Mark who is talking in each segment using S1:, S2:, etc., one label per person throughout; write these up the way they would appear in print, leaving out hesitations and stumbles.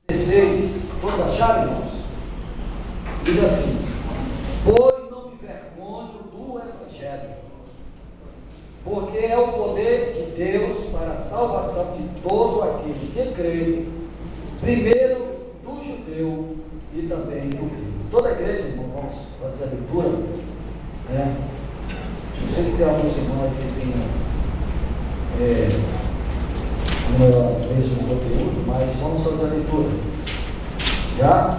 S1: 16, todos acharam, irmãos? Diz assim: pois não me envergonho do Evangelho, porque é o poder de Deus para a salvação de todo aquele que crê, primeiro do judeu e também do grego. Toda a igreja, irmão, vamos fazer a leitura. Eu sei que tem alguns irmãos aqui que tem mesmo conteúdo, mas vamos fazer a leitura. Já?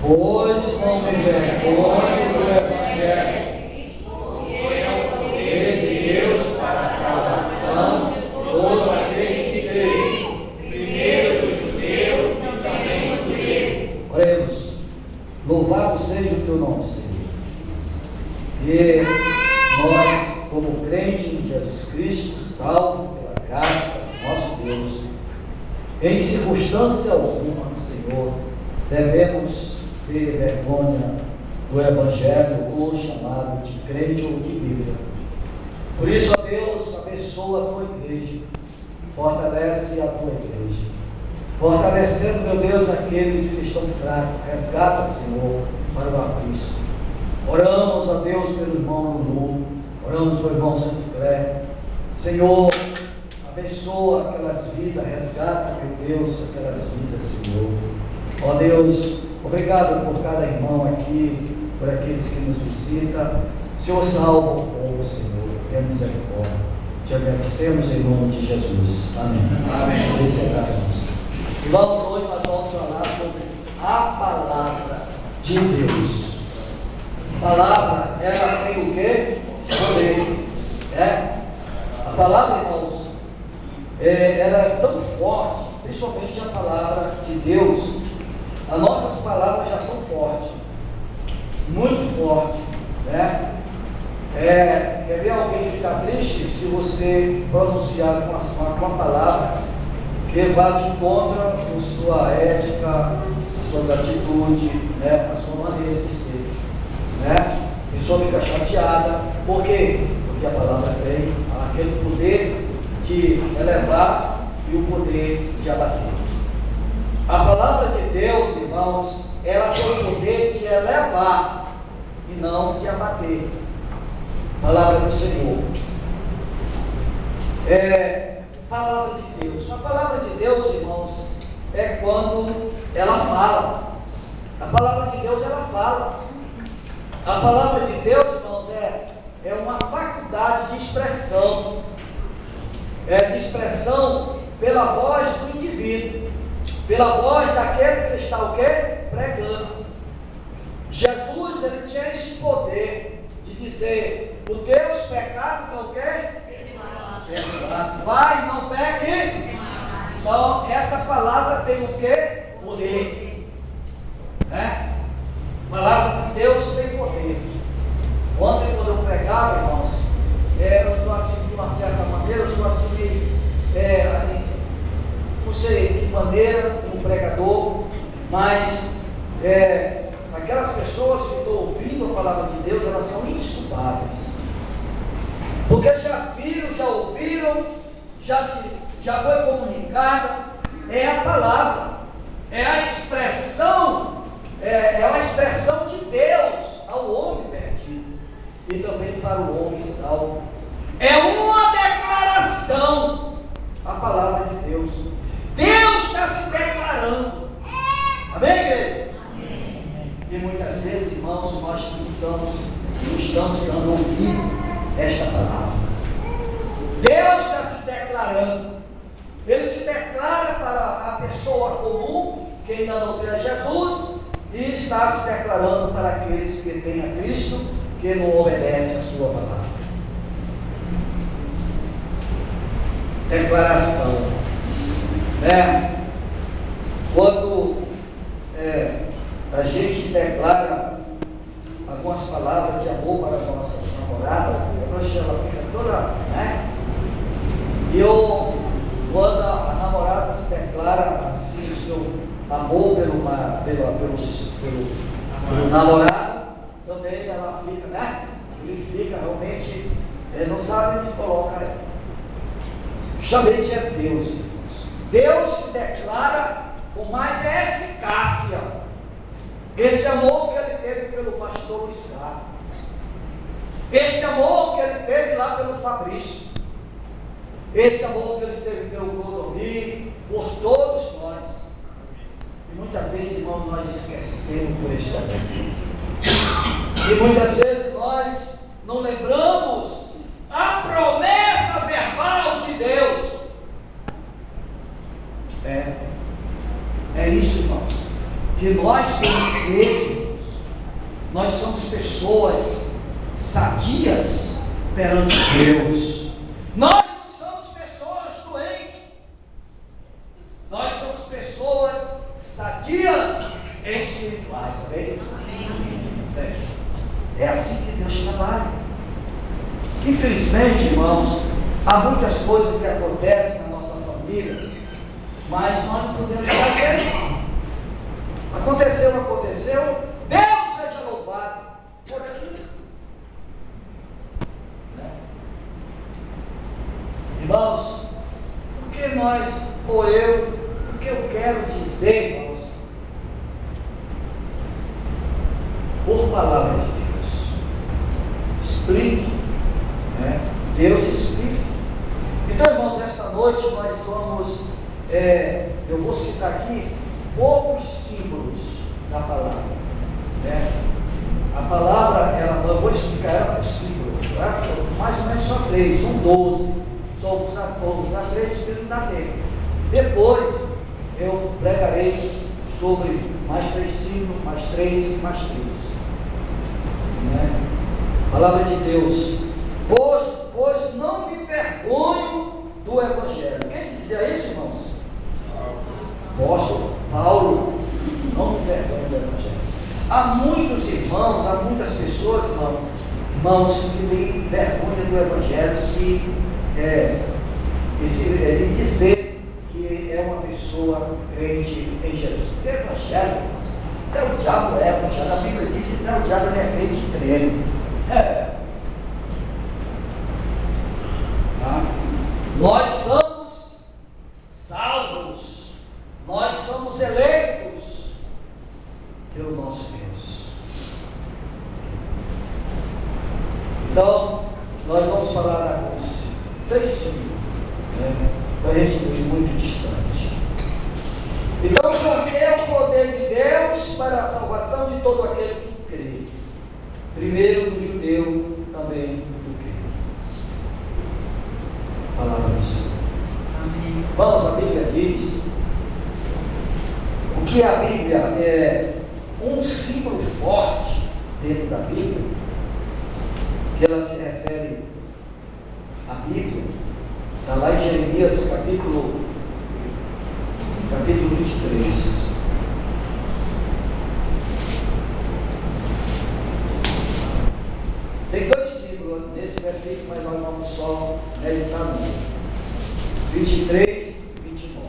S1: Pois não me envergonho do Evangelho, porque é o poder de Deus para a salvação de todo aquele que crê, primeiro do judeu e também do grego. Oremos. Louvado seja o teu nome, Senhor. E nós, como crentes em Jesus Cristo, salvo pela graça do nosso Deus, em circunstância alguma, Senhor, devemos ter vergonha do Evangelho, ou chamado de crente ou de Bíblia. Por isso, ó Deus, abençoa a tua igreja, fortalece a tua igreja, fortalecendo, meu Deus, aqueles que estão fracos, resgata, Senhor, para o aprisco. Oramos, ó Deus, pelo irmão Lulu, oramos pelo irmão Santo Clé. Senhor, abençoa aquelas vidas, resgata, meu Deus, aquelas vidas, Senhor. Ó Deus, obrigado por cada irmão aqui, por aqueles que nos visitam. Senhor, salva o povo, Senhor, tenha misericórdia. Te agradecemos em nome de Jesus. Amém. Amém. Irmãos. E hoje nós vamos falar sobre a palavra de Deus. A palavra, ela tem o quê? Poder. A palavra, irmãos, ela é tão forte, principalmente a palavra de Deus. As nossas palavras já são fortes, muito fortes, né? Quer ver alguém ficar triste se você pronunciar uma palavra que vá de contra a sua ética, as suas atitudes, né? A sua maneira de ser, né? A pessoa fica chateada. Por quê? Porque a palavra tem aquele poder de elevar e o poder de abater. A palavra de Deus, irmãos, ela tem o poder de elevar e não de abater. Palavra do Senhor. Palavra de Deus. A palavra de Deus, irmãos, é quando ela fala. A palavra de Deus, ela fala. A palavra de Deus, irmãos, é uma faculdade de expressão. De expressão pela voz do indivíduo, pela voz daquele que está o quê? Pregando. Jesus, ele tinha esse poder de dizer: os teus pecados estão o quê? Perdoado. Vai, não peque. Então, essa palavra tem o quê? Poder. A palavra de Deus tem poder. Ontem, quando eu pregava, irmãos, eu estou assim, de uma certa maneira, eu estou assim, não sei de que maneira, como pregador, mas aquelas pessoas que estão ouvindo a palavra de Deus, elas são indesculpáveis, porque já viram, já ouviram, já foi comunicada. É a palavra, é a expressão, é uma expressão de Deus ao homem perdido e também para o homem salvo. É uma declaração, a palavra de Deus. Deus está se declarando. Amém, igreja? Amém. E muitas vezes, irmãos, nós não estamos dando ouvido a esta palavra. Deus está se declarando. Ele se declara para a pessoa comum, que ainda não tem a Jesus, e está se declarando para aqueles que têm a Cristo, que não obedecem a sua palavra. Declaração, quando a gente declara algumas palavras de amor para a nossa namorada, ela fica toda, quando a namorada se declara assim o seu amor pelo namorado, também ela fica, ele fica realmente, não sabe onde coloca ela. Justamente é Deus, irmãos. Deus se declara com mais esse amor que ele teve pelo pastor Luiz Carlos, esse amor que ele teve lá pelo Fabrício, esse amor que ele teve pelo Clodomir, por todos nós. E muitas vezes, irmãos, nós esquecemos por esse amor. E muitas vezes nós não lembramos a promessa verbal de Deus. É isso, irmãos, que nós, como igreja, nós somos pessoas sadias perante Deus. Nós não somos pessoas doentes, nós somos pessoas sadias espirituais, amém? É assim que Deus trabalha. Infelizmente, irmãos, há muitas coisas que acontecem na nossa família, mas nós não podemos fazer. Aconteceu, Deus seja louvado por aquilo. Irmãos, porque nós, ou eu, o que eu quero dizer, irmãos, por palavra de Deus, explique, Deus explique. Então, irmãos, esta noite nós vamos, eu vou citar aqui poucos símbolos da palavra, A palavra, eu vou explicar ela por símbolos, mais ou menos só 3, são 12, só vou usar 3, o Espírito dá tempo. Depois eu pregarei sobre mais 3 símbolos, mais 3 e mais 3. Palavra de Deus, pois não me envergonho do Evangelho. Quem dizia isso, irmãos? Apóstolo Paulo, não me envergonho do Evangelho. Há muitos irmãos, há muitas pessoas, irmãos, que têm vergonha do Evangelho e dizer que é uma pessoa crente em Jesus. Porque o Evangelho, até o diabo é Evangelho. A Bíblia diz que até o diabo é crente e crente. Nós somos salvos, nós somos eleitos pelo nosso Deus. Então, nós vamos falar agora 3 símbolos, para a gente não ir muito distante. Então, porque é o poder de Deus para a salvação de todo aquele que crê. Primeiro do judeu, também do grego. Palavra do Senhor. Amém. Vamos, a Bíblia diz, o que a Bíblia é um símbolo forte dentro da Bíblia, que ela se refere à Bíblia, está lá em Jeremias capítulo 23. Tem 2 símbolos nesse versículo, mas nós vamos só meditar no 23 e 29.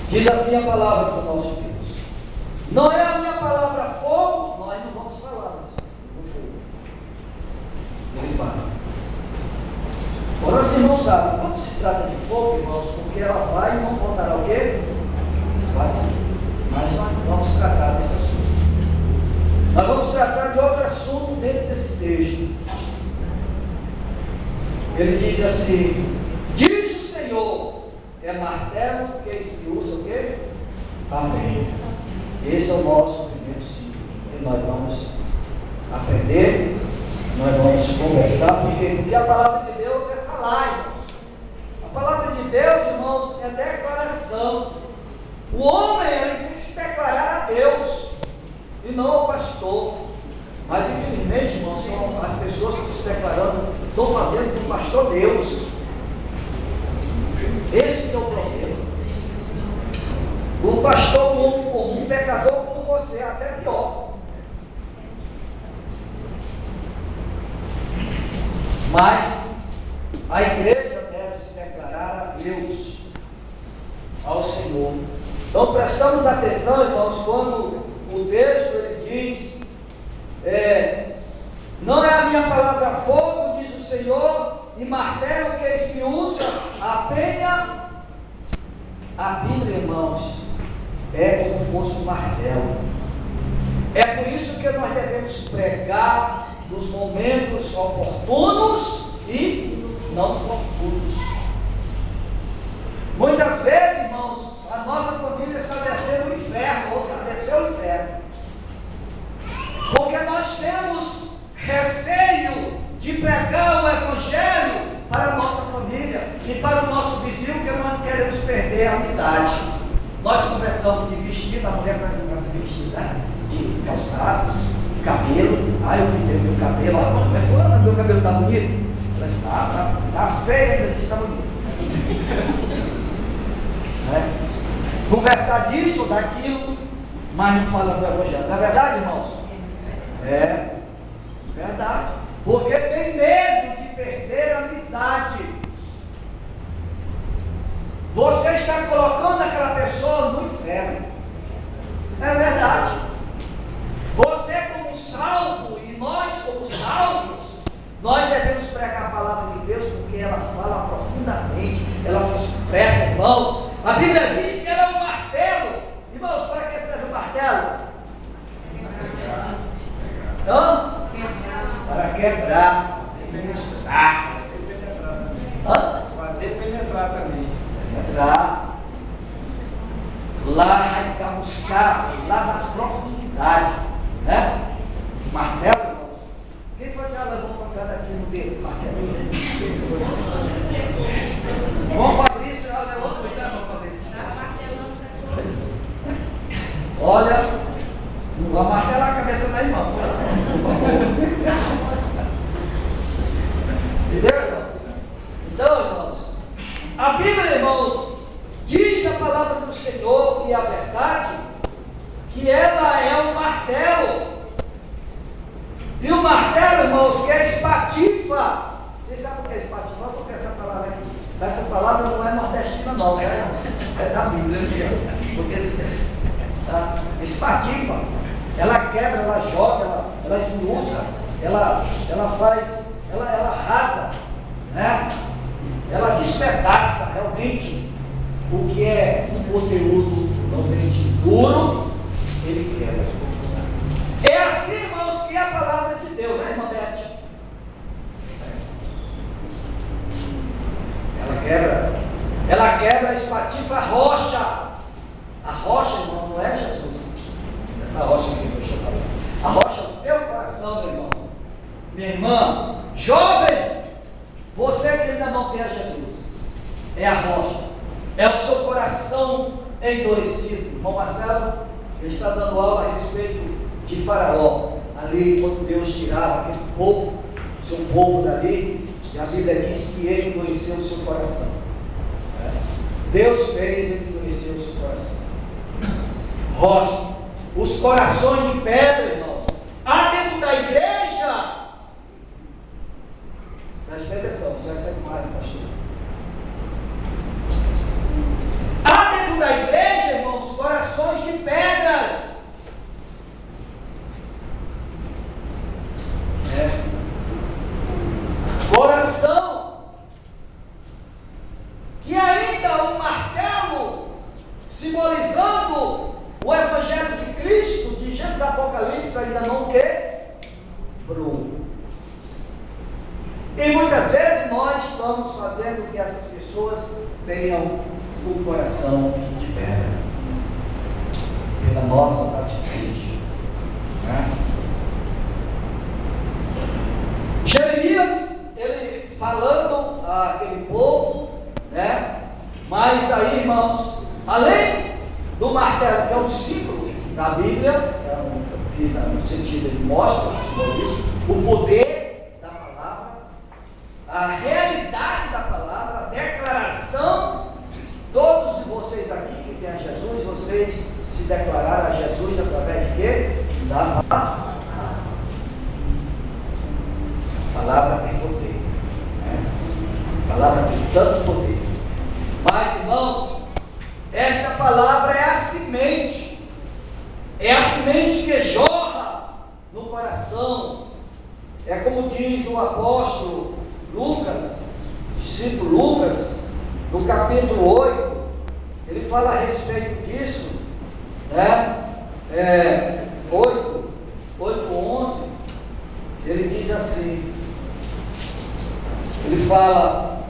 S1: Diz assim a palavra do nosso Deus: não é a minha palavra fogo, nós não vamos falar no fogo. Ele fala. Agora os irmãos sabem, quando se trata de fogo, irmãos, porque ela vai e não contará o quê? Vazio. Mas nós vamos tratar desse assunto. Nós vamos tratar de outro assunto dentro desse texto. Ele diz assim: diz o Senhor, é martelo que esmiuça o quê? Amém. Esse é o nosso primeiro ciclo. E nós vamos aprender, nós vamos conversar, porque a palavra de Deus é falar, irmãos. A palavra de Deus, irmãos, é declaração. O homem, ele tem que se declarar a Deus e não ao pastor. Mas infelizmente, irmãos, as pessoas que estão se declarando estão fazendo do pastor Deus. Esse que é o problema. O pastor, um homem comum, um pecador como você, até pior. Mas a igreja deve se declarar a Deus, ao Senhor. Então prestamos atenção, irmãos, quando o texto ele diz: não é a minha palavra fogo, diz o Senhor, e martelo que esmiuça a penha. A Bíblia, irmãos, é como fosse um martelo. É por isso que nós devemos pregar nos momentos oportunos e não oportunos. Muitas vezes, irmãos, a nossa família está descendo o inferno, ou já desceu o inferno, porque nós temos receio de pregar o Evangelho para a nossa família e para o nosso vizinho, que nós não queremos perder a amizade. Nós conversamos de vestido, a mulher começa de vestido, né? De calçado, de cabelo. Eu pintei meu cabelo. Fulano, meu cabelo está bonito? Ela está feio, ela disse: está bonito. Conversar disso ou daquilo, mas não fala do Evangelho. Não é verdade, irmãos? É verdade. Porque tem medo de perder a amizade. Você está colocando aquela pessoa no inferno. É verdade. Você como salvo e nós como salvos, nós devemos pregar a palavra de Deus, porque ela fala profundamente, ela se expressa, irmãos. A Bíblia diz que ela é um martelo. Irmãos, para que serve o martelo? Então, para quebrar, esmiuçar.
S2: Fazer penetrar também.
S1: Penetrar. Lá buscar, lá nas profundidades, né? O martelo, irmãos. Quem foi que ela levou para cada aqui no dedo? Martelo. Bom, Fabrício, ela levou para cá, não, Fabrício. Olha, não vai martelar a cabeça da irmã. Entendeu, irmãos? Então, irmãos, a Bíblia, irmãos, diz a palavra do Senhor e a verdade, que ela é um martelo. E o martelo, irmãos, que é espatifa. Vocês sabem o que é espatifa? Eu vou essa palavra aqui. Essa palavra não é nordestina não, né? É da Bíblia, porque espatifa. Ela quebra, ela joga, ela esmiuça, ela faz, ela arrasa, né? Ela despedaça realmente o que é um conteúdo realmente duro, ele quebra. É assim, irmãos, que é a palavra de Deus, né, irmã Beth? Ela quebra, espatifa a rocha. A rocha, irmão, não é Jesus. Essa rocha que eu estou falando. A rocha do teu coração, meu irmão. Minha irmã, jovem, você que ainda não tem a Jesus, é a rocha. É o seu coração endurecido. Irmão Marcelo, ele está dando aula a respeito de Faraó. Ali, quando Deus tirava aquele povo, seu povo dali, e a Bíblia diz que ele endureceu o seu coração. Deus fez ele endurecer o seu coração. Rocha. Os corações de pedra, irmãos. Há dentro da igreja. Preste atenção, você vai sair mais, pastor. Há dentro da igreja, irmãos, corações de pedras. Coração que ainda um martelo simbolizando o Evangelho de Cristo, de Gênesis Apocalipse, ainda não quebrou. E muitas vezes nós estamos fazendo que essas pessoas tenham o coração de pedra, pelas nossas atitudes, né? Jeremias, ele falando àquele povo, né? Mas aí, irmãos, além do martelo, que é um símbolo da Bíblia, que no sentido ele mostra isso, o poder da palavra, a realidade da palavra, a declaração. Todos vocês aqui que têm a Jesus, vocês se declararam a Jesus através de quê? Da palavra. A palavra tem poder, né? A palavra tem tanto poder. Mas, irmãos, esta palavra é a semente que jorra no coração. É como diz o apóstolo Lucas, discípulo Lucas, no capítulo 8, ele fala a respeito disso, né? 8:11, ele diz assim, ele fala,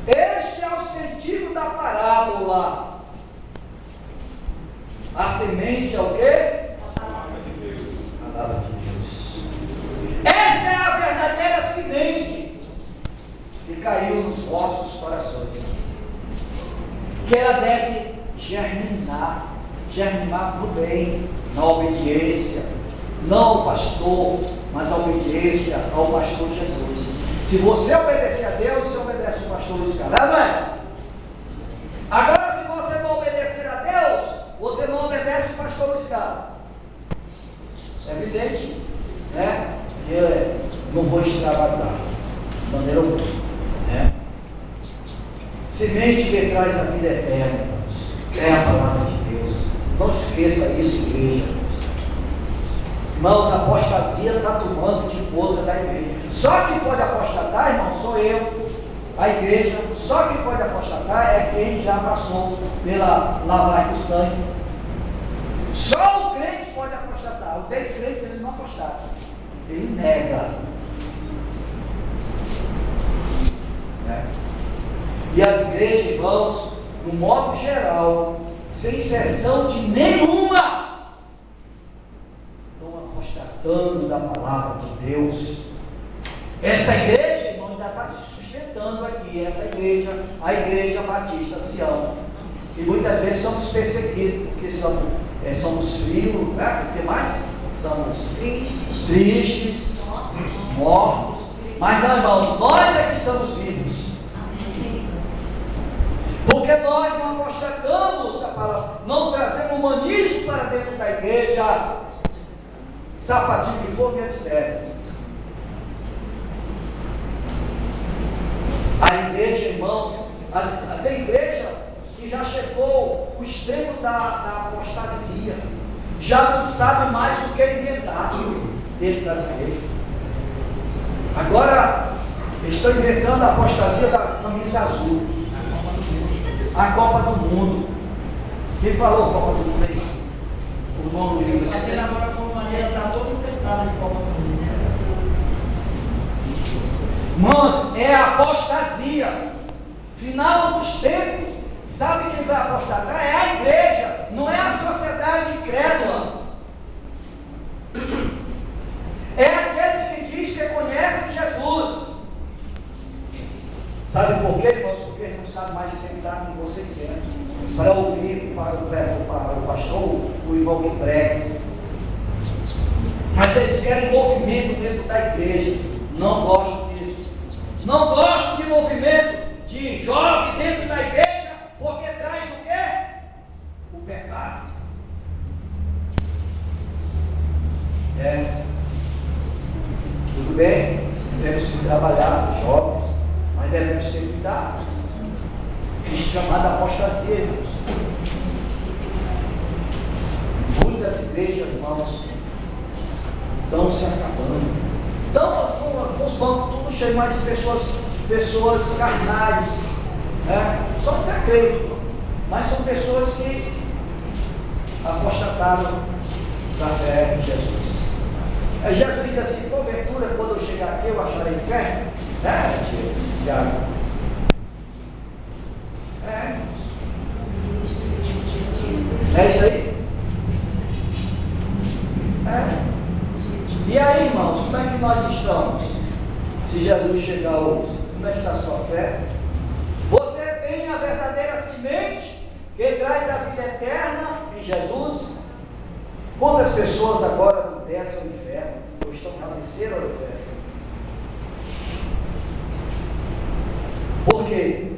S1: este é o sentido da parábola. A semente é o quê? A palavra de Deus. Essa é a verdadeira semente que caiu nos vossos corações, que ela deve germinar para o bem, na obediência, não ao pastor, mas a obediência ao pastor Jesus. Se você obedecer a Deus, você obedece o pastor Luiz Carlos, não é? Agora, se você não obedecer a Deus, você não obedece o pastor Luiz Carlos. É evidente, né? Eu não vou extravasar de maneira alguma, né? Semente que traz a vida eterna, irmãos, é a palavra de Deus. Não esqueça isso, igreja. Irmãos, a apostasia está tomando de conta da igreja. Só quem pode apostatar, irmão, sou eu, a igreja. Só quem pode apostatar é quem já passou pela lavagem do sangue. Só o crente pode apostatar. O descrente, ele não apostata, ele nega, né? E as igrejas, irmãos, no modo geral, sem exceção de nenhuma, estão apostatando da palavra de Deus. Esta igreja, irmão, ainda está se sustentando aqui, essa igreja, a Igreja Batista Sião. E muitas vezes somos perseguidos, porque somos frios, né? O que mais? Somos tristes, mortos. Mas não, irmãos, nós é que somos vivos. Porque nós não apostatamos a palavra, não trazemos humanismo para dentro da igreja, sapatinho de fogo, etc. A igreja, irmãos, tem igreja que já chegou o extremo da apostasia, já não sabe mais o que inventar dentro das igrejas. Agora, estão inventando a apostasia da camisa azul, a Copa do Mundo. Quem falou Copa do Mundo aí? O irmão Luiz.
S2: Aquele agora com maneira está todo infectado de Copa do Mundo.
S1: Irmãos, é a apostasia. Final dos tempos. Sabe quem vai apostatar? É a igreja, não é a sociedade incrédula. É aqueles que diz que conhecem Jesus. Sabe por quê, irmãos? Porque eles não sabem mais sentar como vocês sentam, para ouvir o pastor, o irmão que prega. Mas eles querem movimento dentro da igreja. Não gosto disso. Não gosto de movimento de jovem dentro da igreja, porque traz o quê? O pecado. Tudo bem, temos que trabalhar com jovens, mas devemos ter cuidado. Isso é chamado apostasia, irmãos. Muitas igrejas, irmãos, estão se acabando. Então, os bancos todos cheios mais de pessoas carnais, né? Só até creio, mas são pessoas que apostataram da fé em Jesus. Jesus diz assim: porventura, quando eu chegar aqui, eu acharei fé? Né, Tiago? É isso aí? E aí, irmãos, como é que nós estamos? Se Jesus chegar hoje, como é que está a sua fé? Você tem a verdadeira semente que traz a vida eterna em Jesus? Quantas pessoas agora não descem ao inferno, ou estão a descer ao inferno? Por quê?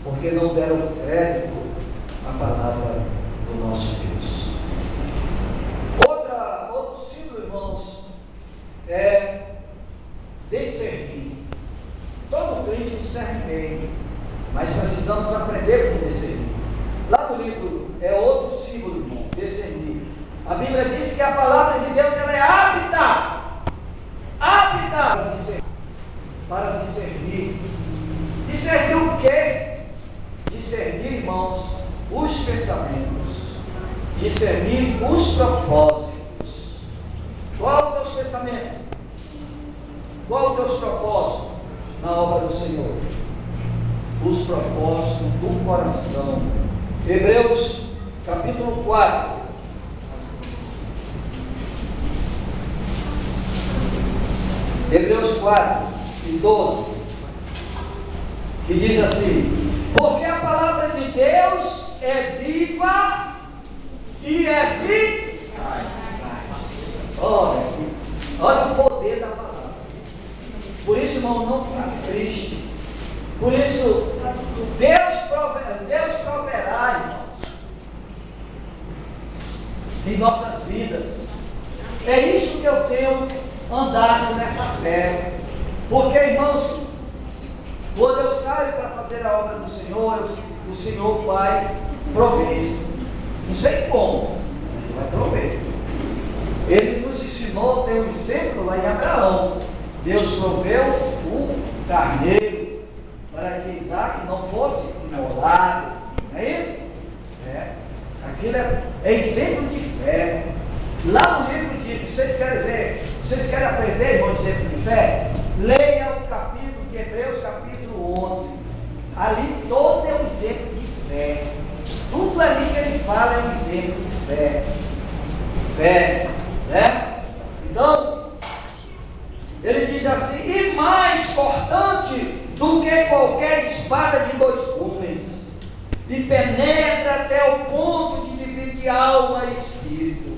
S1: Porque não deram crédito à palavra do nosso Deus. Outro símbolo, irmãos, é discernir. Todo crente discerne bem, mas precisamos aprender como discernir. Lá no livro é outro símbolo, irmão, discernir. A Bíblia diz que a palavra de Deus ela é apta para discernir. Discernir o quê? Discernir, irmãos, os pensamentos. discernir os propósitos. Qual é o teu pensamento? Qual é o teu propósito na obra do Senhor? Os propósitos do coração. Hebreus capítulo 4. Hebreus 4 e 12, que diz assim: porque a palavra de Deus é viva e é eficaz. Olha o poder da palavra. Por isso, irmão, não fique triste. Por isso, Deus proverá, irmãos, em nossas vidas. É isso que eu tenho andado nessa fé. Porque, irmãos, quando eu saio para fazer a obra do Senhor, o Senhor vai prover. Não sei como, mas vai prover. Ele nos ensinou, tem um exemplo lá em Abraão. Deus proveu o carneiro para que Isaac não fosse imolado. Não é isso? Aquilo é exemplo de fé. Lá no livro de... Vocês querem ver? Vocês querem aprender, irmão, exemplo de fé? Leia o capítulo de Hebreus, capítulo 11. Ali todo é um exemplo de fé. Tudo ali que ele fala é um exemplo de fé. Fé, né? Então, ele diz assim: e mais cortante do que qualquer espada de dois gumes, e penetra até o ponto de dividir alma e espírito,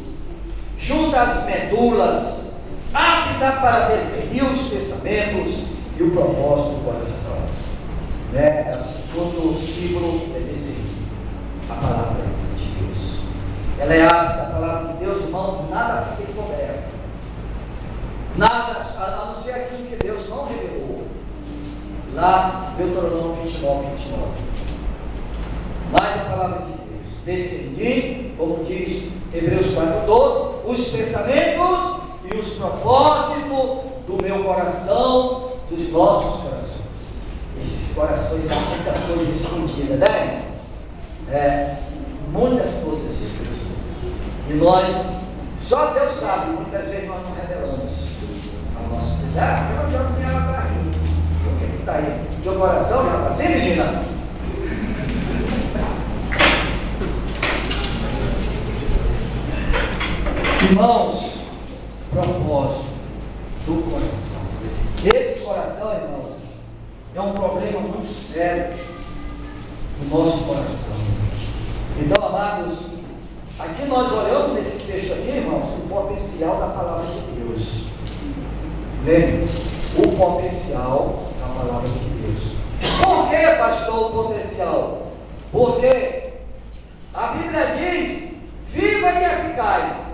S1: junta as medulas, apta para discernir os pensamentos e o propósito do coração. Todo o símbolo é discernir a palavra de Deus. Ela é apta, a palavra de Deus, irmão, nada fica encoberto. Nada, a não ser aquilo que Deus não revelou. Lá, Deuteronômio 29. Mas a palavra de Deus, discernir, como diz Hebreus 4:12, os pensamentos e os propósitos do meu coração, dos nossos corações. Esses corações há muitas coisas escondidas, né? Muitas coisas escondidas. E nós, só Deus sabe, muitas vezes nós não revelamos ao nosso cuidado, porque nós vamos ela para rir. Por que está aí? Teu coração já está assim, menina? Irmãos, propósito do coração. Esse coração, irmãos, é um problema muito sério no nosso coração. Então, amados, aqui nós olhamos nesse texto aqui, irmãos, o potencial da palavra de Deus. Lembre, o potencial da palavra de Deus. Por que, pastor, o potencial? Porque a Bíblia diz: viva e eficaz.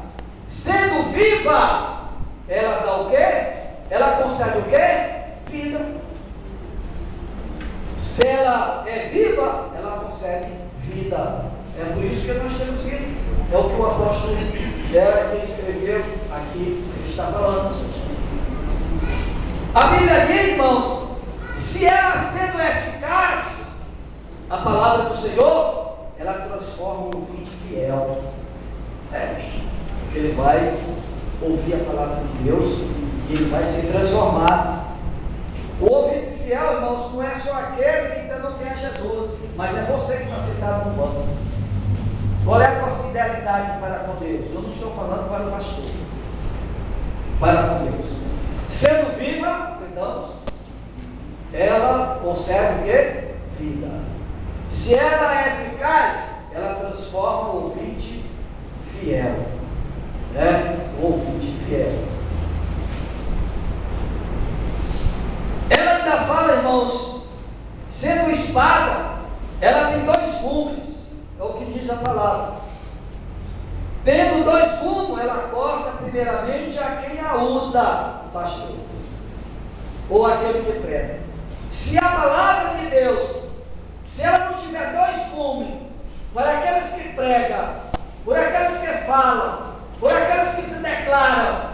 S1: Sendo viva, ela dá o quê? Ela concede o quê? Vida. Se ela é viva, ela concede vida. É por isso que nós temos vida. É o que o apóstolo quem escreveu aqui, ele está falando. A Bíblia diz, irmãos, se ela sendo eficaz, a palavra do Senhor, ela transforma um ouvinte fiel. Porque ele vai ouvir a palavra de Deus e ele vai ser transformado. O ouvinte fiel, irmãos, não é só aquele que ainda não tem a Jesus, mas é você que está sentado no banco. Qual é a tua fidelidade para com Deus? Eu não estou falando para o pastor, para com Deus. Sendo viva, perdão, ela concede o quê? Vida. Se ela é eficaz, ela transforma o ouvinte fiel. O ouvinte fiel. Ela ainda fala, irmãos, sendo espada, ela tem dois gumes, é o que diz a palavra. Tendo dois gumes, ela corta primeiramente a quem a usa, o pastor, ou aquele que prega. Se a palavra de Deus, se ela não tiver dois gumes, para aqueles que pregam, por aqueles que falam, por aqueles que se declaram,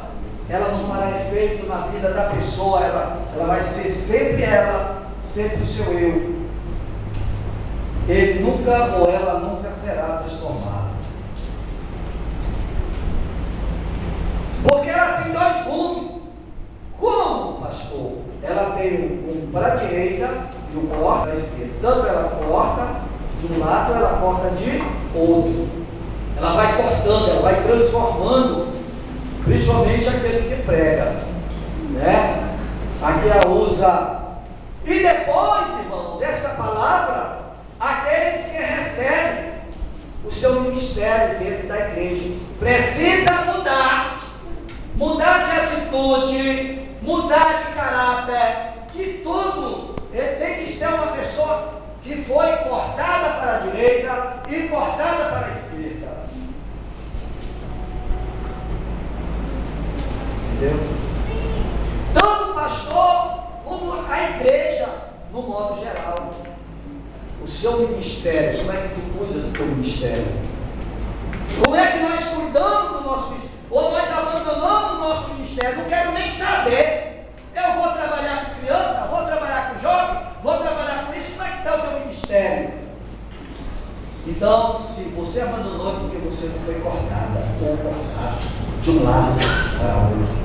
S1: ela não fará efeito na vida da pessoa. Ela vai ser sempre sempre o seu eu. Ele nunca ou ela nunca será transformada. de outro. Ela vai cortando, ela vai transformando, principalmente aquele que prega, né? Aqui ela usa. E depois, irmãos, essa palavra, aqueles que recebem o seu ministério dentro da igreja, precisa mudar de atitude, mudar de caráter, de tudo. Ele tem que ser uma pessoa que foi cortada para a direita e cortada para a esquerda. Entendeu? Tanto o pastor como a igreja, no modo geral. O seu ministério, como é que tu cuida do teu ministério? Como é que nós cuidamos do nosso ministério? Ou nós abandonamos o nosso ministério? Não quero nem saber. Eu vou trabalhar com criança, vou trabalhar com jovem, vou trabalhar com isso. Como é que está o teu ministério? Então, se você abandonou, é porque você não foi cortada ou cortado de um lado para outro.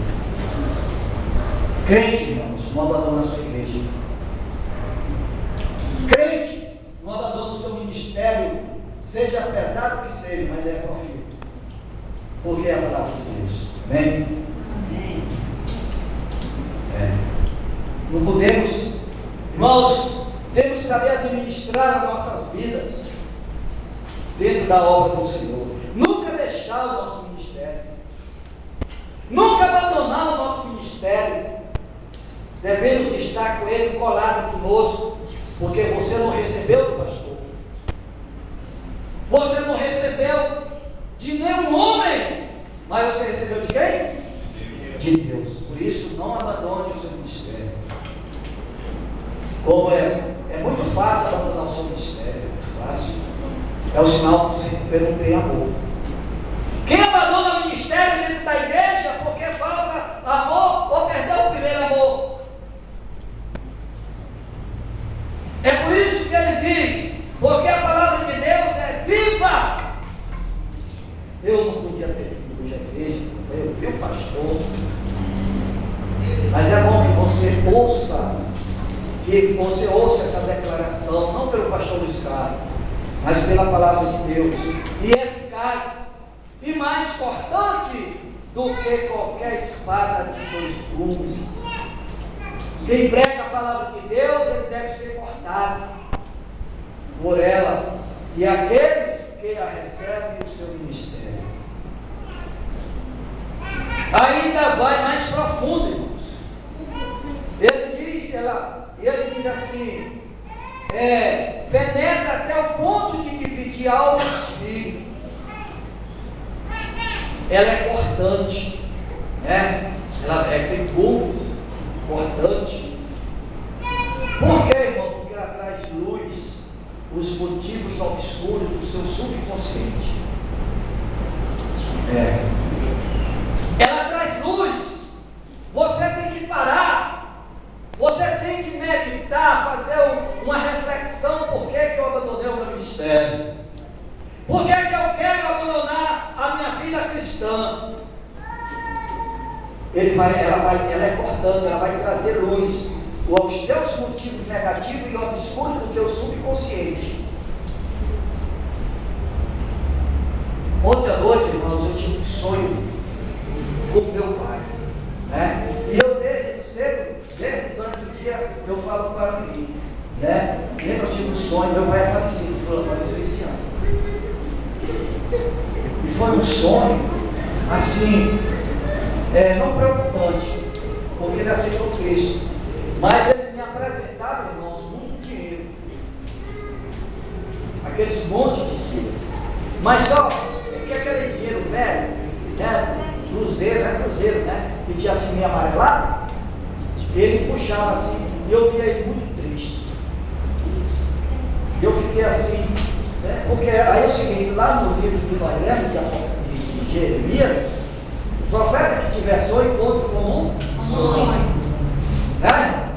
S1: Crente, irmãos, não abandona a sua igreja. Crente, não abandona o seu ministério, seja pesado que seja, mas é profeta. Porque é a palavra de Deus. Amém? Não podemos, irmãos, temos que saber administrar as nossas vidas dentro da obra do Senhor. Nunca deixar o nosso ministério. Nunca abandonar o nosso ministério. Devemos estar com ele colado conosco, porque você não recebeu do pastor. Você não recebeu de nenhum homem, mas você recebeu de quem? De Deus. Por isso, não abandone o seu ministério. Como é muito fácil abandonar o seu ministério, é muito fácil. É o sinal que você não tem amor. Quem abandona o ministério dentro da igreja porque falta amor ou perdeu o primeiro amor. É por isso que ele diz, porque a palavra de Deus é viva. Eu não podia ter ido hoje à igreja, eu vi o pastor, mas é bom que você ouça essa declaração, não pelo pastor Luiz Carlos, mas pela palavra de Deus, e é eficaz, e mais cortante do que qualquer espada de dois gumes. Quem prega a palavra de Deus, ele deve ser cortado por ela, e aqueles que a recebem o seu ministério. Ainda vai mais profundo, irmãos. Ele diz assim, penetra até o ponto de dividir alma e espírito. Ela é cortante, né? Ela tem gumes, cortante. Por quê, irmãos? Porque ela traz luz, os motivos obscuros do seu subconsciente. Ela traz luz. Você tem que parar. Você tem que meditar, fazer uma reflexão. Por que eu abandonei o meu ministério? Por que eu quero abandonar a minha vida cristã? Ela é cortante, ela vai trazer luz aos teus motivos negativos e obscuros do teu subconsciente. Ontem à noite, irmãos, eu tive um sonho com meu pai, né? E eu desde cedo, durante o dia, eu falo para mim, né? Lembra, eu tive um sonho, meu pai é falecido, faleceu esse ano. E foi um sonho, assim, não preocupante, porque ele aceitou Cristo, mas ele me apresentava, irmãos, muito dinheiro, aqueles montes de dinheiro, mas só que aquele dinheiro velho, né? Cruzeiro, né? E tinha assim meio amarelado, ele puxava assim, e eu via ele muito triste. Eu fiquei assim, né? Porque aí é o seguinte, lá no livro que nós lemos de Jeremias, o profeta que tiver sonho encontra como um sonho. Né?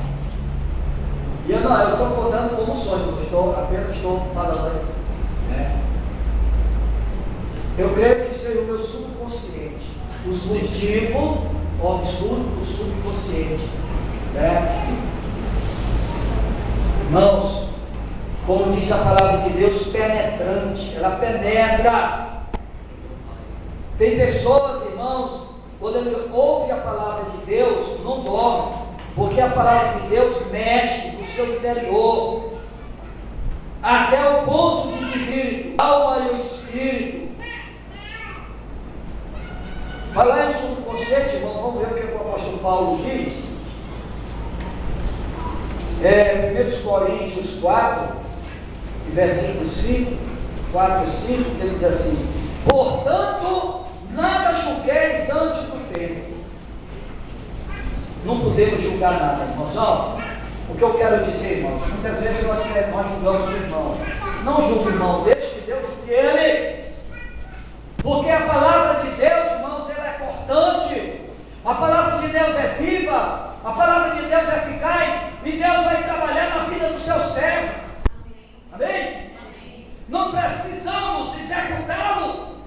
S1: E eu estou contando como um sonho, porque apenas estou falando aqui. Né? Eu creio que seja o meu subconsciente, os motivos obscuros do subconsciente. Né? Irmãos, como diz a palavra de Deus, penetrante, ela penetra. Tem pessoas, irmãos, quando ele ouve a palavra de Deus, não dorme, porque a palavra de Deus mexe no seu interior, até o ponto de dividir a alma e o espírito. Falar isso no conceito, irmão, vamos ver o que o apóstolo Paulo diz. 1 Coríntios 4, versículo 5, 4 e 5, ele diz assim: portanto, nada julgueis antes do tempo. Não podemos julgar nada, irmãos. Não. O que eu quero dizer, irmãos, muitas vezes nós julgamos o irmão. Não julgue o irmão, deixe que Deus julgue ele. Porque a palavra de Deus, irmãos, ela é cortante. A palavra de Deus é viva. A palavra de Deus é eficaz. E Deus vai trabalhar na vida do seu servo. Amém? Não precisamos executá-lo,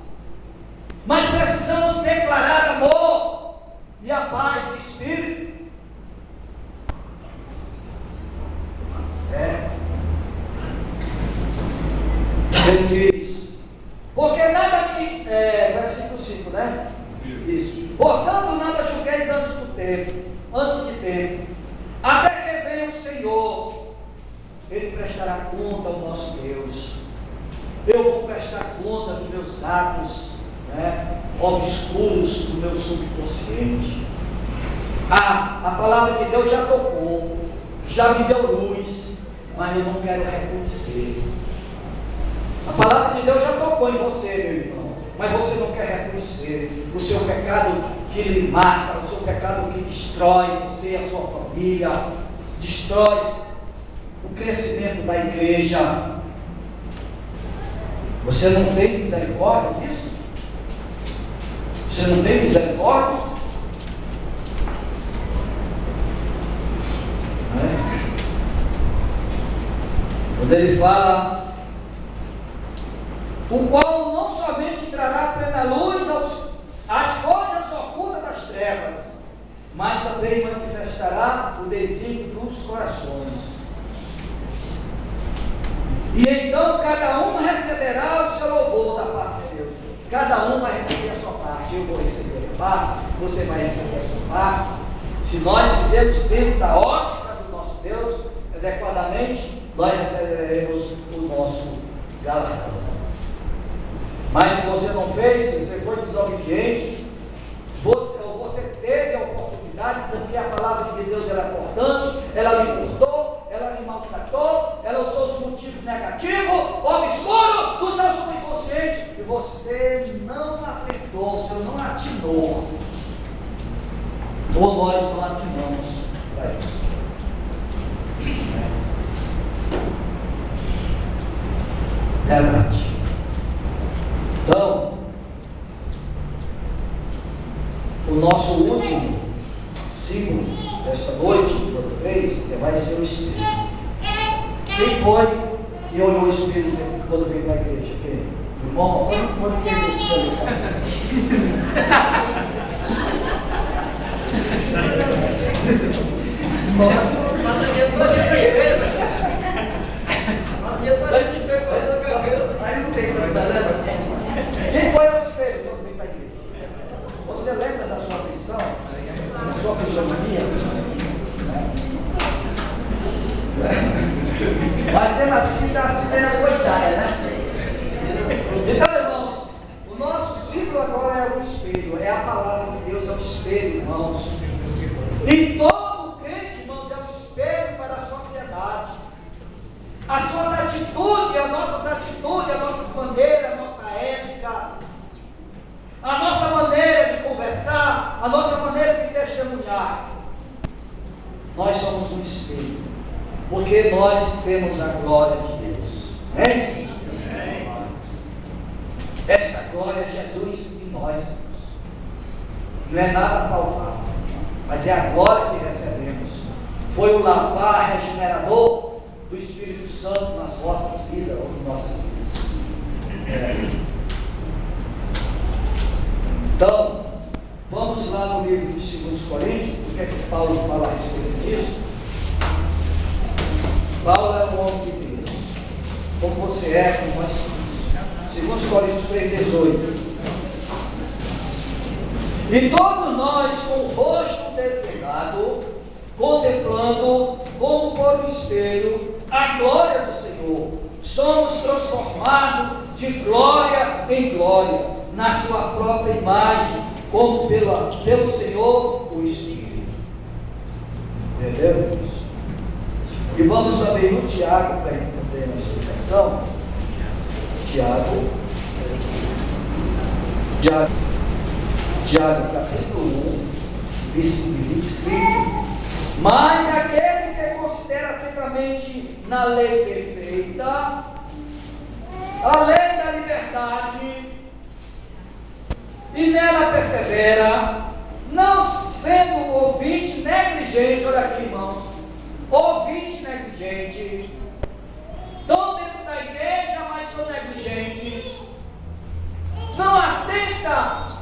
S1: mas precisamos declarar amor e a paz do Espírito. Ele diz, porque nada me. Versículo 5, né? Isso. Portanto, nada julgueis antes de tempo, até que venha o Senhor. Ele prestará conta ao nosso Deus. Eu vou prestar conta dos meus atos, né, obscuros do meu subconsciente. A palavra de Deus já tocou, já me deu luz, mas eu não quero reconhecer. A palavra de Deus já tocou em você, meu irmão, mas você não quer reconhecer o seu pecado que lhe mata, o seu pecado que destrói você e a sua família, destrói o crescimento da igreja. Você não tem misericórdia disso? Você não tem misericórdia? Quando ele fala, o qual não somente trará plena luz às coisas ocultas das trevas, mas também manifestará o desígnio dos corações. E então cada um receberá o seu louvor da parte de Deus. Cada um vai receber a sua parte. Eu vou receber a parte, você vai receber a sua parte. Se nós fizermos dentro da ótica do nosso Deus, adequadamente, nós receberemos o nosso galardão. Mas se você não fez, se você foi desobediente, você teve a oportunidade, porque a palavra de Deus ela é importante, ela lhe cortou, ela lhe maltratou, ela usou os motivos negativos, obscuros do seu subconsciente, e você não atentou, você não atinou, ou nós não atinamos para isso. Verdade. Então, o nosso último símbolo desta noite, número 3, vai ser o Espírito. Quem foi que olhou o Espírito quando veio para a igreja? Quem? O irmão? Quando foi que veio para a Aí não tem essa, né? Quem foi ao espelho quando veio para a igreja? Você lembra da sua aflição? Da sua fisionomia? Mas mesmo assim dá assim meia coisada, né? Então, irmãos, o nosso símbolo agora é o espelho, é a palavra de Deus, é o espelho, irmãos. E todo crente, irmãos, é um espelho para a sociedade. As suas atitudes, as nossas maneiras, a nossa ética, a nossa maneira de conversar, a nossa maneira de testemunhar. Nós somos um espelho, porque nós temos a glória de Deus. Amém? Essa glória é Jesus em nós, irmãos. Não é nada palpável, mas é a glória que recebemos. Foi o lavar regenerador do Espírito Santo nas vossas vidas, ou nas nossas vidas. Então, vamos lá no livro de 2 Coríntios, o que é que Paulo fala a respeito disso? Paulo é um homem de Deus. como nós somos. 2 Coríntios 3,18. E todos nós, com o rosto desvendado, contemplando como por um espelho a glória do Senhor, somos transformados de glória em glória, na sua própria imagem, como pelo Senhor o Espírito. Entendeu? E vamos também no Tiago, para entender a explicação. Tiago capítulo 1, versículo 25. Mas aquele que considera atentamente na lei perfeita, a lei da liberdade, e nela persevera, não sendo ouvinte negligente, olha aqui, irmãos, ouvinte negligente, estão dentro da igreja, mas são negligentes, não atenta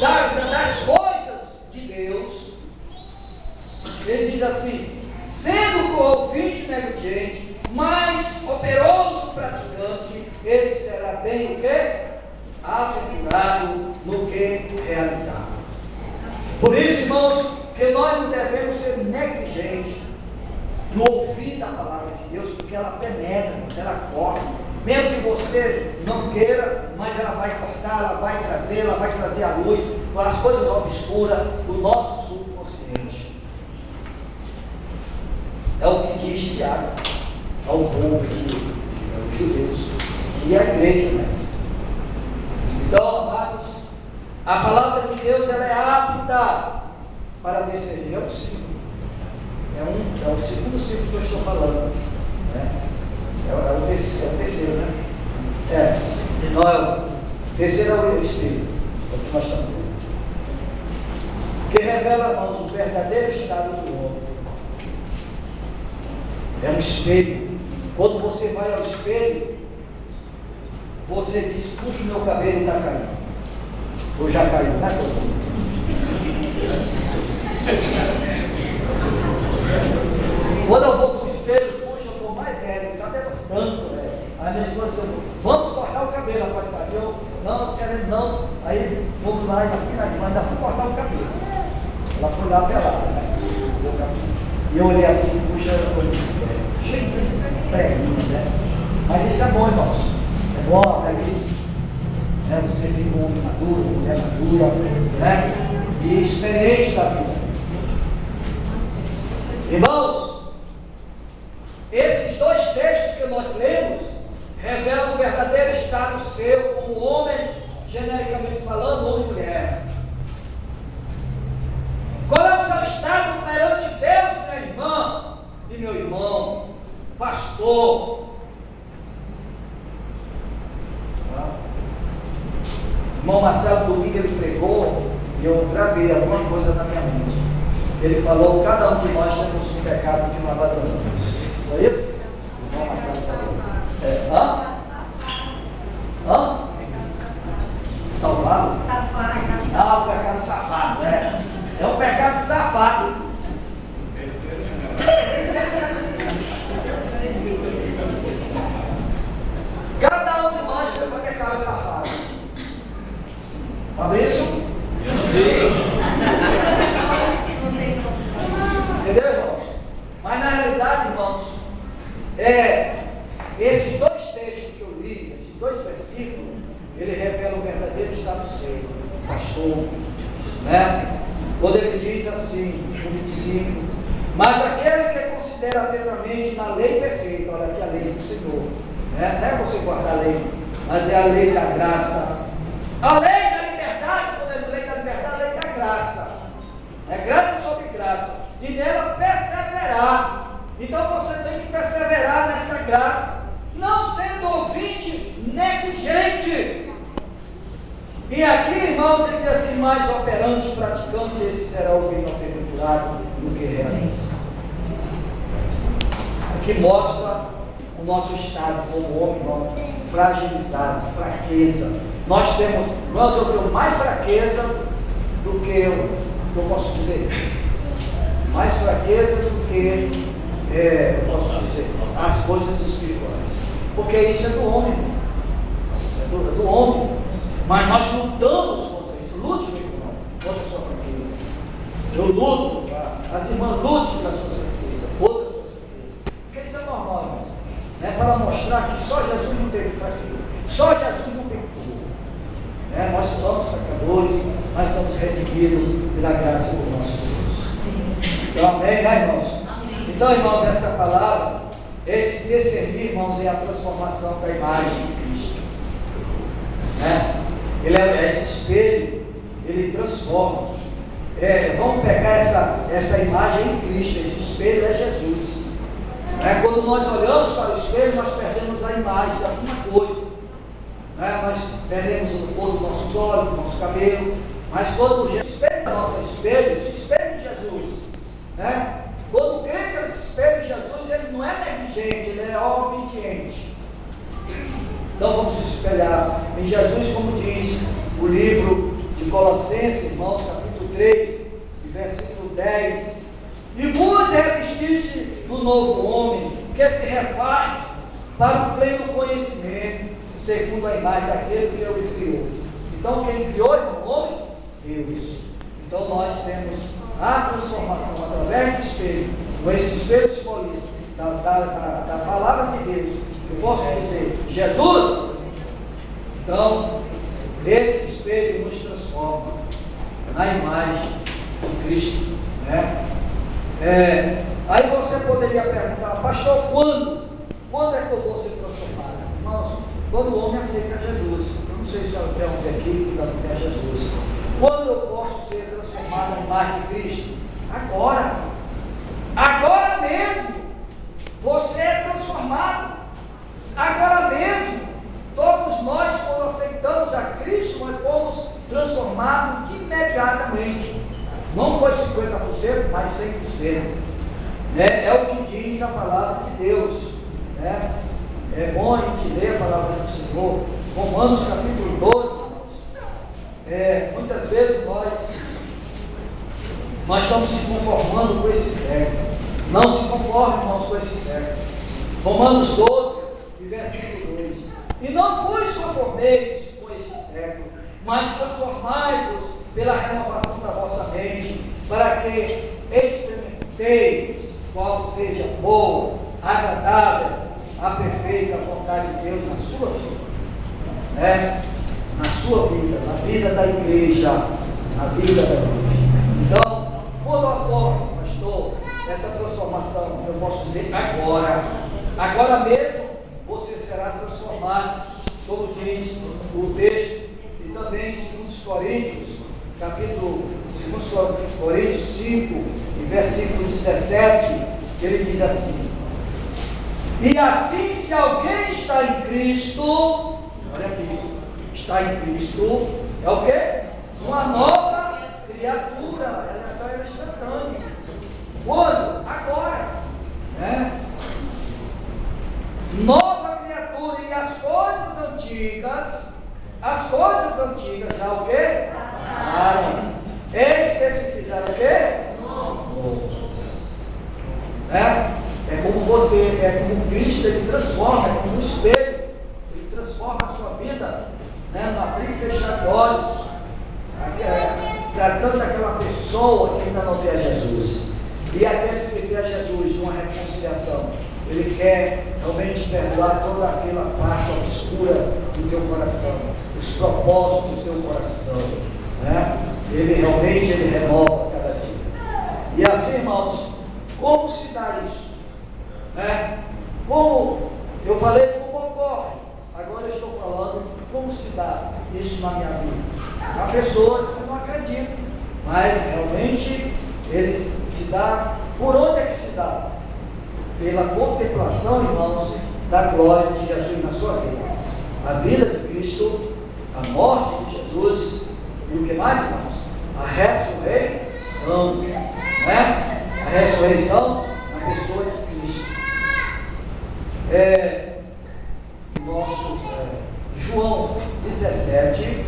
S1: das coisas de Deus. Ele diz assim: sendo ouvinte negligente, mas operoso praticante, esse será bem o quê? Aventurado no que realizar. Por isso, irmãos, que nós não devemos ser negligentes no ouvir da palavra de Deus, porque ela penetra, ela corta. Mesmo que você não queira, mas ela vai cortar, ela vai trazer à luz as coisas obscuras do nosso subconsciente. É o que diz Tiago ao povo aqui, os judeus e a igreja, né? Então, amados, a palavra de Deus ela é apta para discernir. É o ciclo. É o segundo ciclo que eu estou falando, né? É o terceiro, né? Não é o terceiro, é o espelho, é o que nós estamos vendo. Que revela, irmãos, o verdadeiro estado do homem. É um espelho. Quando você vai ao espelho, você diz: puxa, o meu cabelo está caindo. Ou já caiu, né? Quando eu vou para o espelho, puxa, eu estou mais velho, já até tanto, velho. Aí minha esposa disse: vamos cortar o cabelo. Ela pode falar: eu não, querendo não. Aí fomos lá e ainda fui cortar o cabelo. Ela foi lá pelada, né? E eu olhei assim: puxa, eu estou cheio de preguinho, né? Mas isso é bom, irmãos. É bom, é isso. Né? Você fica um homem maduro, uma mulher madura, né? E experiente da vida. Irmãos, esses dois textos que nós lemos revelam o verdadeiro estado seu como homem, genericamente falando, homem e mulher. Qual é o seu estado perante Deus, minha irmã e meu irmão, pastor? Irmão Marcelo domingo ele pregou e eu gravei alguma coisa na minha mente. Ele falou: cada um de nós temos um pecado que não abandonamos. Não é isso? O irmão Marcelo falou. Hã? Salvado?
S3: Safado.
S1: Ah, o pecado safado, né? É um pecado safado. Cada um de nós tem um pecado safado. Fabrício?
S4: Eu não tenho.
S1: Entendeu, irmãos? Mas na realidade, irmãos, esses dois textos que eu li, esses dois versículos, ele revela o verdadeiro estado seu, pastor, né? Quando ele diz assim, no 25: mas aquele que considera atentamente na lei perfeita, olha aqui a lei do Senhor, né? Não é você guardar a lei, mas é a lei da graça, a lei da liberdade. Quando é a lei da liberdade, a lei da graça, é graça sobre graça, e nela perseverar. Então você tem que perseverar nessa graça, não sendo ouvinte negligente. E aqui, irmãos, ele diz assim: mais operante, praticante, esse será o bem aventurado no que realiza. Aqui mostra o nosso estado como homem, irmão, fragilizado, fraqueza. Nós eu tenho mais fraqueza do que eu posso dizer. Mais fraqueza do que eu posso dizer as coisas espirituais. porque isso é do homem, é do homem. Mas nós lutamos contra isso. Lute, meu irmão, contra a sua fraqueza. Eu luto, as irmãs lutem contra a sua fraqueza, contra a sua fraqueza. Porque isso é normal, irmão. Para mostrar que só Jesus não teve fraqueza, só Jesus não pecou. Nós somos pecadores, mas estamos redimidos pela graça do nosso Deus. Então, amém, né, irmãos? Então, irmãos, essa palavra, esse discernir, irmãos, é a transformação da imagem de Cristo. Ele é esse espelho, ele transforma. Vamos pegar essa imagem em Cristo, esse espelho é Jesus. Quando nós olhamos para o espelho, nós perdemos a imagem de alguma coisa. Nós perdemos o cor dos nossos olhos, do nosso cabelo. Mas quando o espelho é nosso espelho, se espelha em Jesus. Quando o crente se espelha em Jesus, ele não é negligente, ele é obediente. Então vamos nos espelhar em Jesus, como diz o livro de Colossenses, irmãos, capítulo 3, versículo 10. E vos revestiste do novo homem, que se refaz para o pleno conhecimento, segundo a imagem daquele que o criou. Então quem criou o homem? Deus. Então nós temos a transformação através do espelho, com esse espelho simbolismo da palavra de Deus. Eu posso dizer, Jesus. Então, esse espelho nos transforma na imagem de Cristo. Aí você poderia perguntar, pastor, quando? Quando é que eu vou ser transformado? Irmãos, quando o homem aceita Jesus. Eu não sei se eu perguntei aqui, ainda não tem Jesus. Quando eu posso ser transformado na imagem de Cristo? Agora. Agora mesmo. Você é transformado. Agora mesmo. Todos nós, quando aceitamos a Cristo, nós fomos transformados imediatamente. Não foi 50%, mas 100%. É o que diz a palavra de Deus. É bom a gente ler a palavra do Senhor. Romanos capítulo 12. Muitas vezes nós estamos se conformando com esse século. Não se conforme, irmãos, com esse século. Romanos 12, versículo 2. E não vos conformeis com esse século, mas transformai-vos pela renovação da vossa mente, para que experimenteis qual seja boa, agradável, a perfeita vontade de Deus na sua vida. Na sua vida, na vida da igreja, na vida da igreja. Então, quando ocorre, pastor, essa transformação, eu posso dizer agora mesmo você será transformado, como diz o texto, e também em 2 Coríntios, capítulo 2 Coríntios 5, e versículo 17, ele diz assim: e assim, se alguém está em Cristo, olha aqui, está em Cristo, é o quê? Uma nova criatura, ela é instantânea. Quando? Agora, nova criatura, e as coisas antigas já o quê? Passaram. Eis que se fizeram o quê? Novas. É como Cristo, ele transforma, é como um espelho, ele transforma a sua vida, no abrir e fechar de olhos, tratando aquela pessoa que ainda não tem a Jesus. E aqueles que têm a Jesus, uma reconciliação, ele quer realmente perdoar toda aquela parte obscura do teu coração, os propósitos do teu coração, ele realmente renova cada dia. E assim, irmãos, como se dá isso? Como eu falei, como ocorre? Agora eu estou falando como se dá isso na minha vida. Há pessoas que não acreditam, mas realmente ele se dá. Por onde é que se dá? Pela contemplação, irmãos, da glória de Jesus na sua vida. A vida de Cristo, a morte de Jesus, e o que mais, irmãos? A ressurreição, a ressurreição na pessoa de Cristo. Nosso João 17,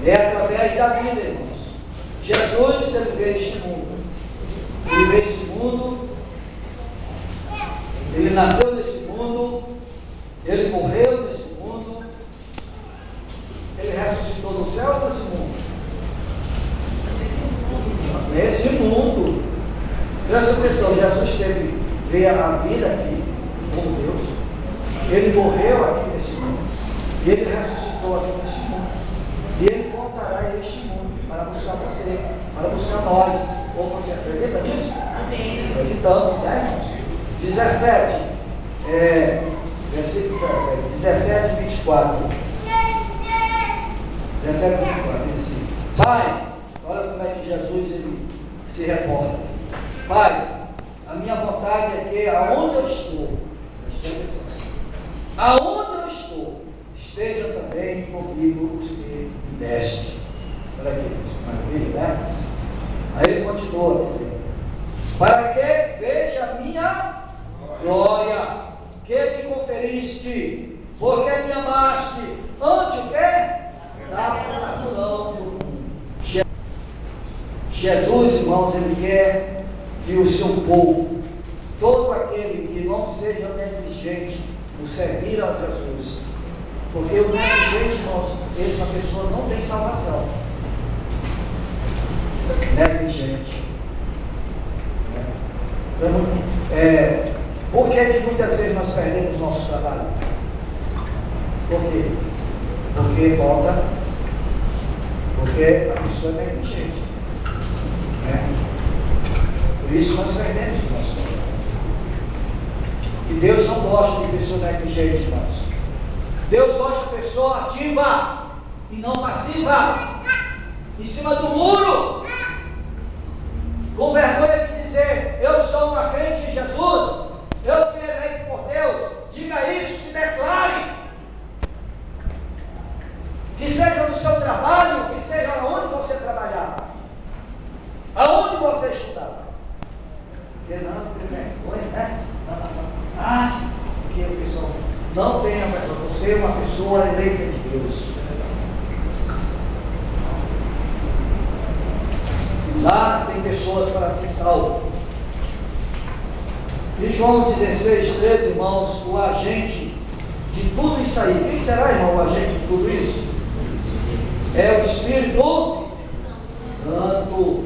S1: é através da vida, irmãos. Jesus, ele veio a este mundo, Ele nasceu nesse mundo, ele morreu nesse mundo, ele ressuscitou no céu ou nesse mundo? Nesse mundo. Presta atenção, Jesus veio a vida aqui como Deus, ele morreu aqui nesse mundo, e ele ressuscitou aqui nesse mundo, e ele voltará a este mundo para buscar você, para buscar nós. Ou você acredita nisso? Amém. Acreditamos, né, irmãos? 17, versículo 17, 24. 17, 24, diz assim: Pai, olha como é que Jesus ele se reporta. Pai, a minha vontade é que aonde eu estou, aonde eu estou, esteja também comigo os que me deste. Olha aqui, maravilha, né? Aí ele continua dizendo: para que veja a minha glória, que me conferiste, porque me amaste, antes o quê? Da fundação do mundo. Jesus, irmãos, ele quer que o seu povo, todo aquele que não seja negligente no servir a Jesus, porque o negligente, irmãos, essa pessoa não tem salvação. Negligente. Por que muitas vezes nós perdemos nosso trabalho? Por quê? Porque volta, porque a pessoa é negligente. Por isso nós perdemos o nosso trabalho. E Deus não gosta de pessoa negligente, irmãos. Deus gosta de pessoa ativa e não passiva, em cima do muro, com vergonha de dizer: eu sou uma crente em Jesus, eu fui eleito por Deus. Diga isso, se declare. Que seja no seu trabalho, que seja onde você trabalhar, aonde você estudar. Porque não tem vergonha, né? Porque o pessoal não tem vergonha. Você é uma pessoa eleita de Deus. Lá tem pessoas para ser salvas. E João 16, 13, irmãos, o agente de tudo isso aí. Quem será, irmão, o agente de tudo isso? É o Espírito Santo.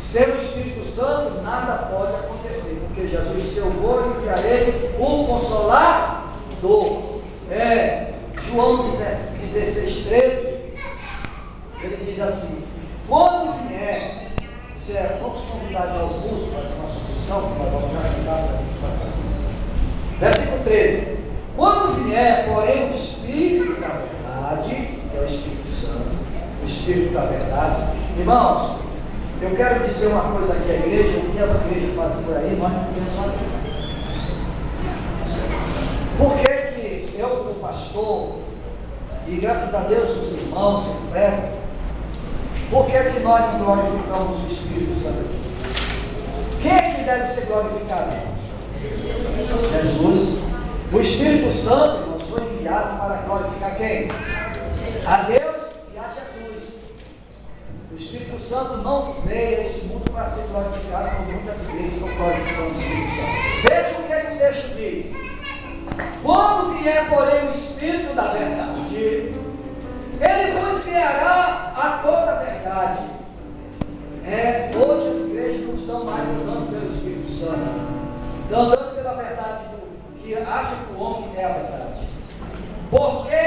S1: Sem o Espírito Santo, nada pode acontecer, porque Jesus disse: eu vou e enviarei o Consolador. João 16, 13, ele diz assim: quando vier, vamos convidar já os músicos para a nossa função, que nós vamos já convidar para fazer. Versículo 13: quando vier, porém, o Espírito da verdade, que é o Espírito Santo, o Espírito da verdade, irmãos, eu quero dizer uma coisa aqui à igreja, o que as igrejas fazem por aí, nós podemos fazer. Por que que eu, como pastor, e graças a Deus os irmãos que pregam, por que que nós não glorificamos o Espírito Santo? Quem é que deve ser glorificado? Jesus. O Espírito Santo, irmãos, foi enviado para glorificar quem? A Deus e a Jesus. O Espírito Santo não veio a este mundo para ser glorificado, como muitas igrejas não glorificam o Espírito Santo. Veja o que o texto diz: quando vier, porém, o Espírito da verdade, ele vos guiará a toda a verdade. Hoje as igrejas não estão mais andando pelo Espírito Santo, estão andando pela verdade que acha que o homem é a verdade. Porque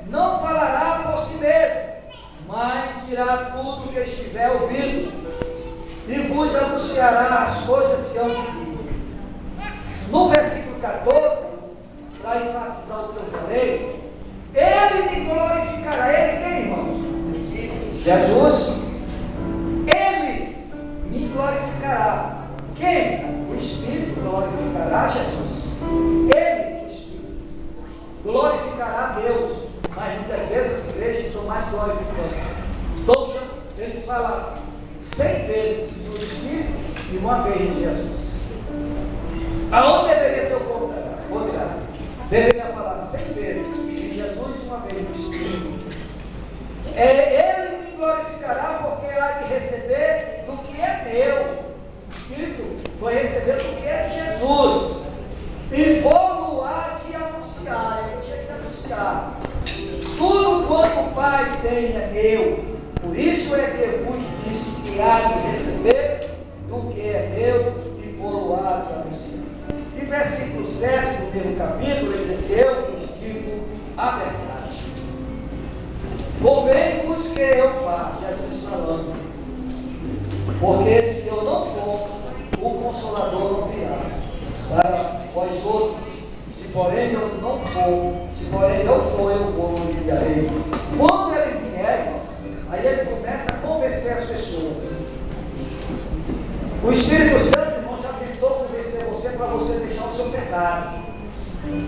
S1: não falará por si mesmo, mas dirá tudo o que estiver ouvindo, e vos anunciará as coisas que hão de vir. No versículo 14, para enfatizar o que eu falei, ele me glorificará. Ele quem, irmãos? Jesus. Ele me glorificará. Quem? O Espírito glorificará Jesus. Ele, o Espírito, glorificará a Deus. Mas muitas vezes as igrejas estão mais glorificando. Então, eles falam 100 vezes no Espírito e uma vez em Jesus. Aonde deveria ser o contrário? Deveria falar 100 vezes em Jesus e uma vez no Espírito. Ele me glorificará, porque há de receber do que é meu. O Espírito foi receber do que é de Jesus. E vou-lo-á de anunciar. Eu tinha que anunciar. Tudo quanto o Pai tem é meu. Por isso é que vos disse que há de receber do que é meu e vou-lo-á de anunciar. E versículo 7 do mesmo capítulo, ele diz: eu vos digo a verdade. Convém-vos que eu vá, Jesus falando, porque se eu não for, o Consolador não virá para vós outros. Se porém eu não for, eu vou enviarei. Quando ele vier, irmãos, aí ele começa a convencer as pessoas. O Espírito Santo, irmão, já tentou convencer você para você deixar o seu pecado,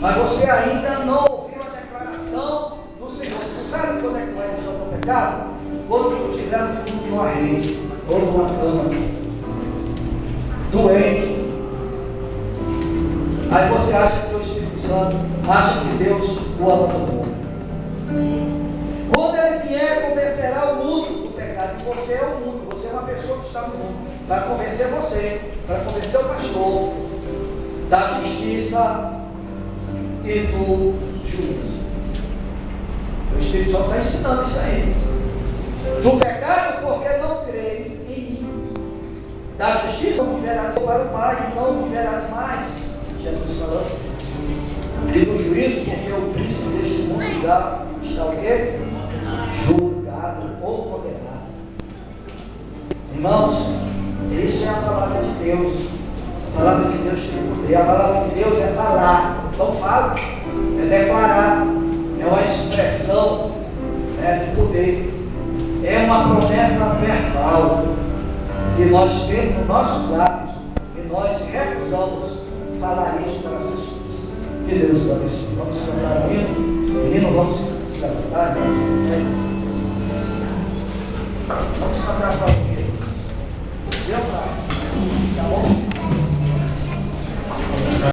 S1: mas você ainda não ouviu a declaração do Senhor. Você sabe quando é que vai deixar o teu pecado? Quando tu estiver no fundo de uma rede ou de uma cama, doente. Aí você acha que o Espírito Santo acha que Deus o abandonou. Quando ele vier, convencerá o mundo do pecado. Você é o mundo, você é uma pessoa que está no mundo. Para convencer você, para convencer o pastor da justiça e do juízo. O Espírito Santo está ensinando isso aí. Do pecado, porque não creio em mim. Da justiça, não me verás para o Pai, não me verás mais. Jesus falando. E do juízo, porque o príncipe deste mundo já está o quê? Julgado ou condenado. Irmãos, isso é a palavra de Deus. A palavra de Deus tem poder. A palavra de Deus é falar. Então fala, é declarar. É uma expressão de poder. É uma promessa verbal. E nós temos nos nossos lábios. E nós recusamos falar isso para as pessoas. Que Deus nos abençoe. Vamos cantar o hino. Menino, vamos se levantar. Vamos cantar para o Deus. Tá bom?